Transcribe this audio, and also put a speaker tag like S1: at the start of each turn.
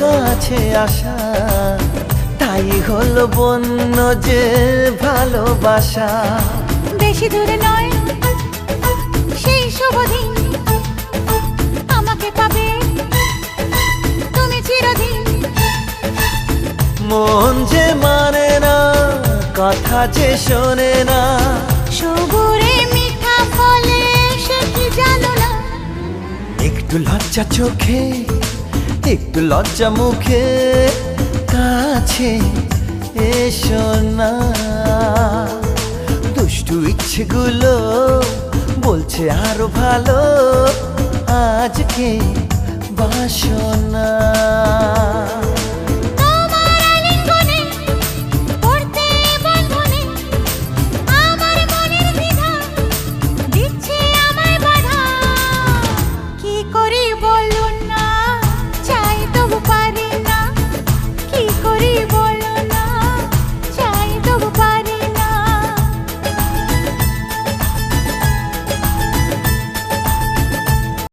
S1: কাছে আসা, তাই হলো বন্য যে ভালোবাসা।
S2: বেশি দূরে নয় সেই শুভ দিন, আমাকে পাবে তুমি চিরদিন।
S1: মন যে মানে না, কথা যে শোনে না,
S2: সবুরে মিঠা ফলে সে কি জানো না।
S1: একটু লজ্জা চোখে, একটু লজ্জা মুখে, কাছে এসো না। দুষ্টু ইচ্ছেগুলো বলছে আরো ভালো, আজকে বাসনা।